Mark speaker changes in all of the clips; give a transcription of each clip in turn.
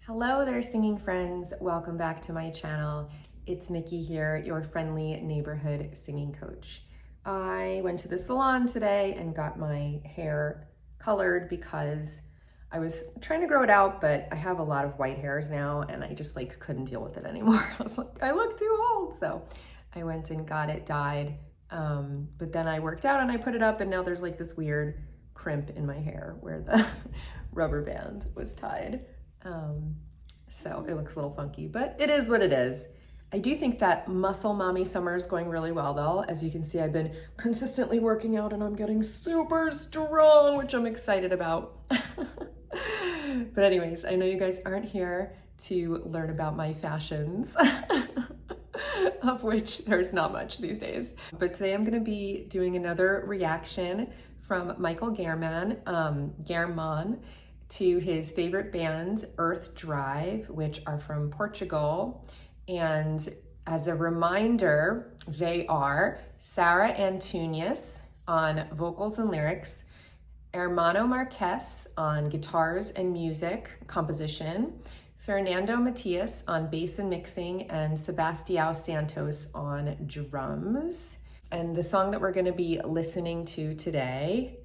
Speaker 1: Hello there, singing friends. Welcome back to my channel. It's Mickey here, your friendly neighborhood singing coach. I went to the salon today and got my hair colored because I was trying to grow it out, but I have a lot of white hairs now and I just couldn't deal with it anymore. I was like, I look too old. So I went and got it dyed. But then I worked out and I put it up and now there's this weird crimp in my hair where the rubber band was tied. So it looks a little funky, but it is what it is. I do think that Muscle Mommy Summer is going really well though. As you can see, I've been consistently working out and I'm getting super strong, which I'm excited about. But anyways, I know you guys aren't here to learn about my fashions, of which there's not much these days. But today I'm gonna be doing another reaction from Michael German, to his favorite band, Earth Drive, which are from Portugal. And as a reminder, they are Sarah Antunes on vocals and lyrics, Hermano Marques on guitars and music composition, Fernando Matias on bass and mixing, and Sebastião Santos on drums. And the song that we're gonna be listening to today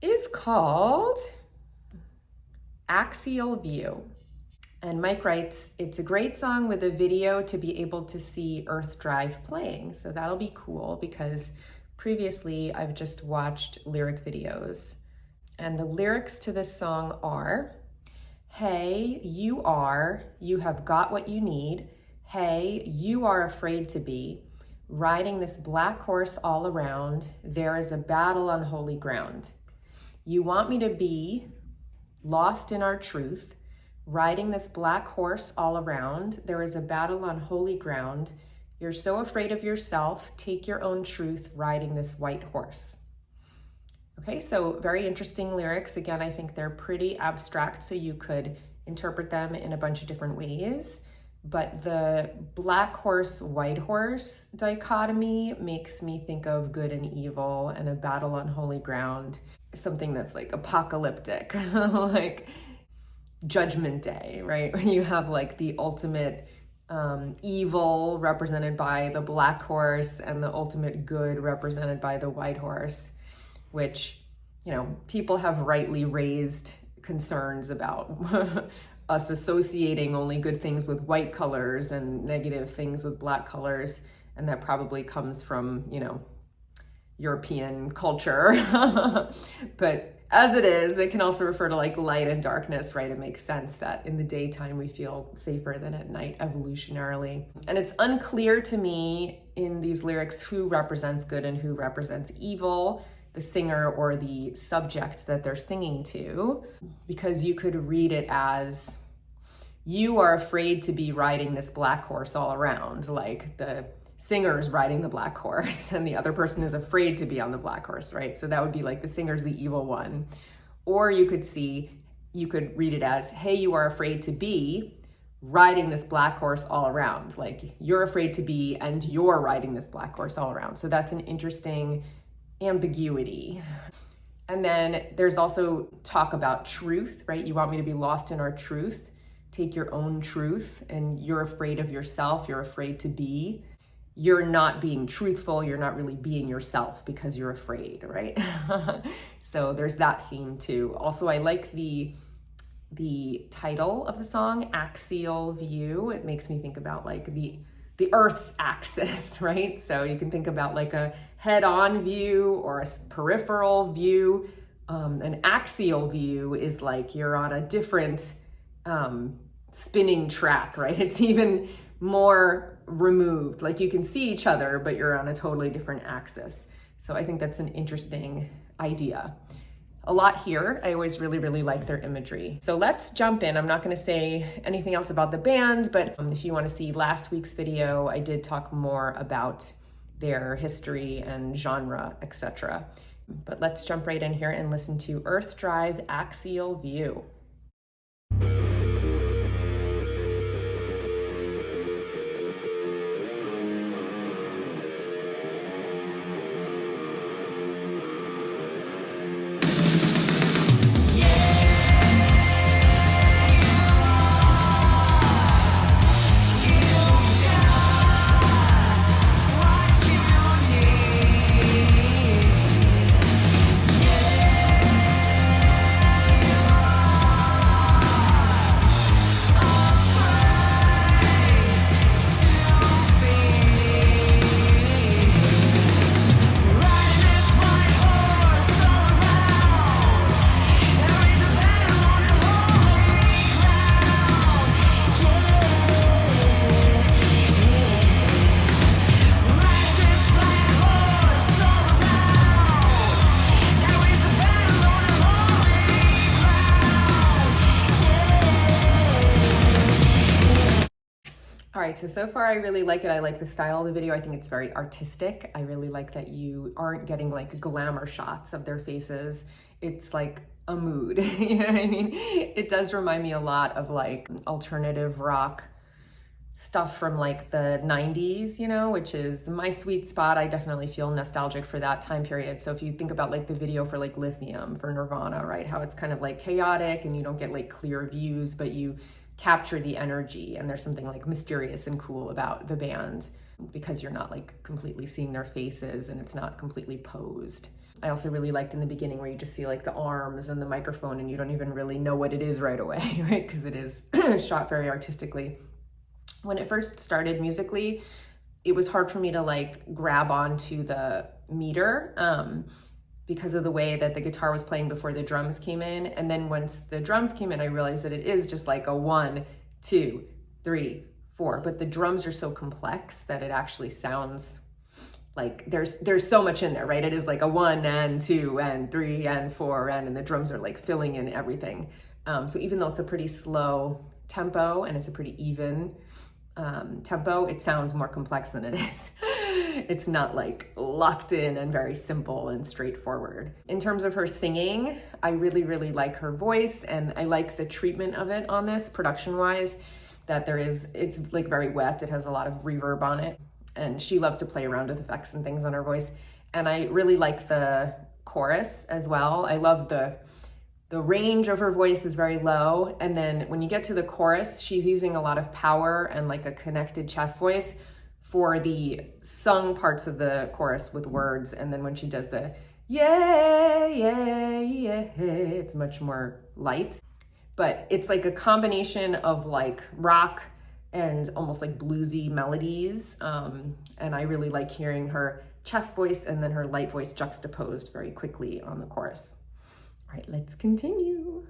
Speaker 1: is called Axial View. And Mike writes, it's a great song with a video to be able to see Earth Drive playing. So that'll be cool because previously I've just watched lyric videos. And the lyrics to this song are, hey, you have got what you need. Hey, you are afraid to be. Riding this black horse all around, there is a battle on holy ground. You want me to be lost in our truth, riding this black horse all around. There is a battle on holy ground. You're so afraid of yourself. Take your own truth, riding this white horse. Okay, so very interesting lyrics. Again, I think they're pretty abstract, so you could interpret them in a bunch of different ways. But the black horse, white horse dichotomy makes me think of good and evil and a battle on holy ground. Something that's apocalyptic, like Judgment Day, right? You have the ultimate evil represented by the black horse and the ultimate good represented by the white horse, which, people have rightly raised concerns about us associating only good things with white colors and negative things with black colors. And that probably comes from, European culture. But as it is, it can also refer to light and darkness, right? It makes sense that in the daytime we feel safer than at night evolutionarily. And it's unclear to me in these lyrics who represents good and who represents evil, the singer or the subject that they're singing to, because you could read it as, you are afraid to be riding this black horse all around, like the singer's riding the black horse and the other person is afraid to be on the black horse, right? So that would be the singer's the evil one. Or you could read it as, hey, you are afraid to be riding this black horse all around. You're afraid to be and you're riding this black horse all around. So that's an interesting ambiguity. And then there's also talk about truth, right? You want me to be lost in our truth, take your own truth, and you're afraid of yourself, you're afraid to be. You're not being truthful, you're not really being yourself because you're afraid, right? So there's that theme too. Also, I like the title of the song, Axial View. It makes me think about the Earth's axis, right? So you can think about a head-on view or a peripheral view. An axial view is you're on a different spinning track, right? It's even more removed, you can see each other, but you're on a totally different axis. So I think that's an interesting idea. A lot here. I always really, really like their imagery. So let's jump in. I'm not going to say anything else about the band, but if you want to see last week's video, I did talk more about their history and genre, etc. But let's jump right in here and listen to Earth Drive, Axial View.
Speaker 2: Yeah, you
Speaker 1: All right, so far I really like it. I like the style of the video. I think it's very artistic. I really like that you aren't getting like glamour shots of their faces. It's like a mood, you know what I mean? It does remind me a lot of like alternative rock stuff from like the 90s, you know, which is my sweet spot. I definitely feel nostalgic for that time period. So if you think about like the video for like Lithium for Nirvana, right? How it's kind of like chaotic and you don't get like clear views, but you capture the energy, and there's something like mysterious and cool about the band because you're not like completely seeing their faces and it's not completely posed. I also really liked in the beginning where you just see like the arms and the microphone and you don't even really know what it is right away, right? Because it is shot very artistically. When it first started musically, it was hard for me to like grab onto the meter because of the way that the guitar was playing before the drums came in. And then once the drums came in, I realized that it is just like a 1, 2, 3, 4. But the drums are so complex that it actually sounds like there's so much in there, right? It is like a 1 and 2 and 3 and 4 and the drums are like filling in everything. So even though it's a pretty slow tempo and it's a pretty even tempo, it sounds more complex than it is. It's not like locked in and very simple and straightforward. In terms of her singing, I really, really like her voice, and I like the treatment of it on this production-wise, that it's like very wet. It has a lot of reverb on it, and she loves to play around with effects and things on her voice. And I really like the chorus as well. I love the range of her voice is very low. And then when you get to the chorus, she's using a lot of power and like a connected chest voice for the sung parts of the chorus with words. And then when she does the yeah, yeah, yeah, it's much more light. But it's like a combination of like rock and almost like bluesy melodies. And I really like hearing her chest voice and then her light voice juxtaposed very quickly on the chorus. All right, let's continue.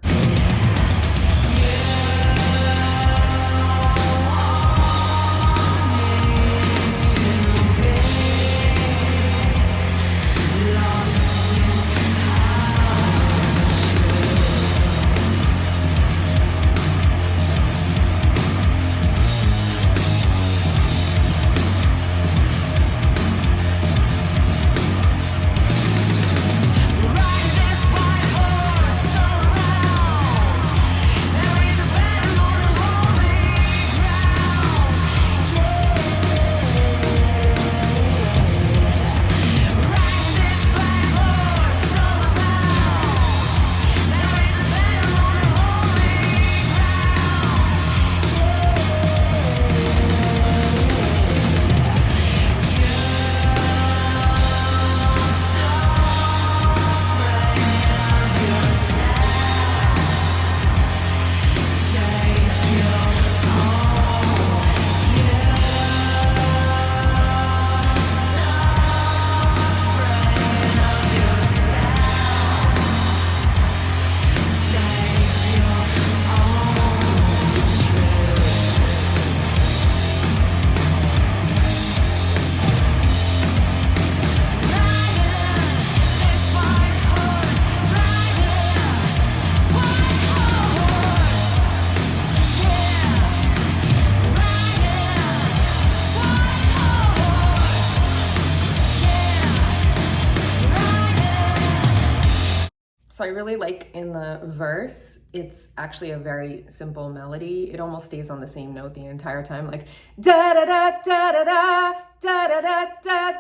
Speaker 1: So I really like in the verse, it's actually a very simple melody. It almost stays on the same note the entire time, like da da da da da da da da da da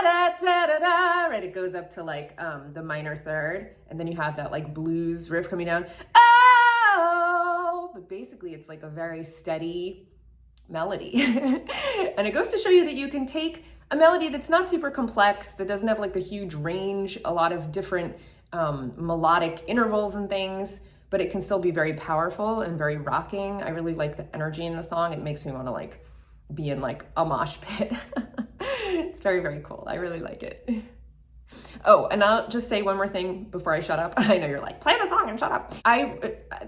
Speaker 1: da da da da. Right, it goes up to like the minor third, and then you have that like blues riff coming down. Oh, but basically it's like a very steady melody. And it goes to show you that you can take a melody that's not super complex, that doesn't have like a huge range, a lot of different melodic intervals and things, but it can still be very powerful and very rocking. I really like the energy in the song. It makes me want to like be in like a mosh pit. It's very, very cool. I really like it. Oh, and I'll just say one more thing before I shut up. I know you're like, play the song and shut up.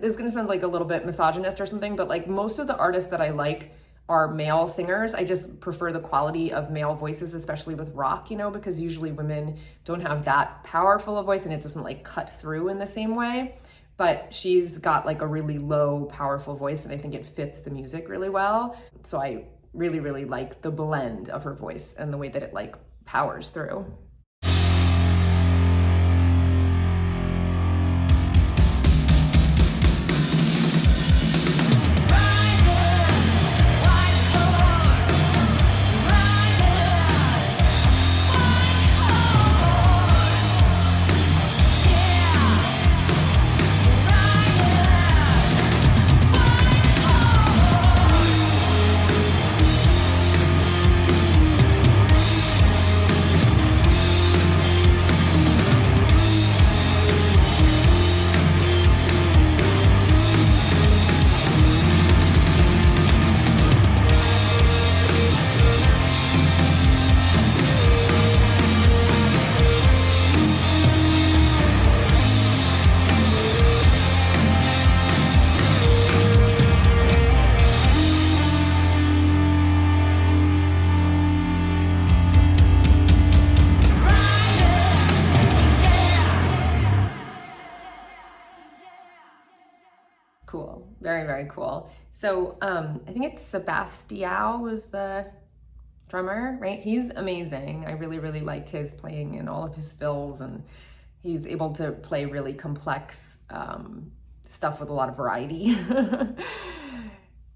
Speaker 1: This is gonna sound like a little bit misogynist or something, but like most of the artists that I like are male singers. I just prefer the quality of male voices, especially with rock, you know, because usually women don't have that powerful a voice and it doesn't like cut through in the same way. But she's got like a really low, powerful voice, and I think it fits the music really well. So I really, really like the blend of her voice and the way that it like powers through. Cool. Very, very cool. So I think it's Sebastião was the drummer, right? He's amazing. I really, really like his playing and all of his fills, and he's able to play really complex stuff with a lot of variety.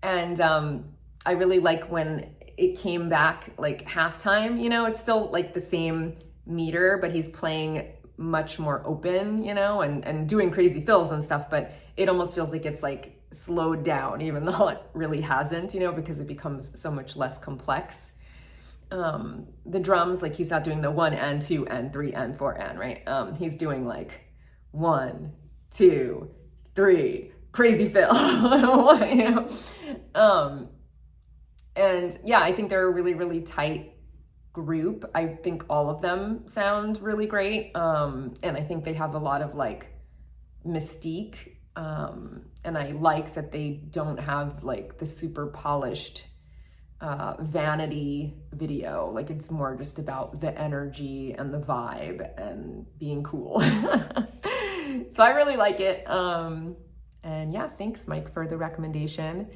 Speaker 1: And I really like when it came back like halftime, you know, it's still like the same meter, but he's playing much more open, you know, and doing crazy fills and stuff, but it almost feels like it's like slowed down, even though it really hasn't, you know, because it becomes so much less complex. The drums, like he's not doing the 1 and 2 and 3 and 4 and, right? He's doing like 1, 2, 3, crazy fill, you know? And yeah, I think they're a really, really tight group. I think all of them sound really great. And I think they have a lot of like mystique. And I like that they don't have like the super polished vanity video. Like it's more just about the energy and the vibe and being cool. So I really like it. And yeah, thanks Mike for the recommendation.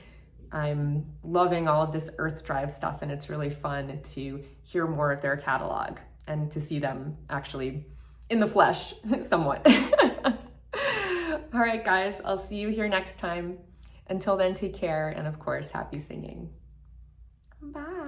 Speaker 1: I'm loving all of this Earth Drive stuff, and it's really fun to hear more of their catalog and to see them actually in the flesh somewhat. All right, guys, I'll see you here next time. Until then, take care, and of course, happy singing. Bye.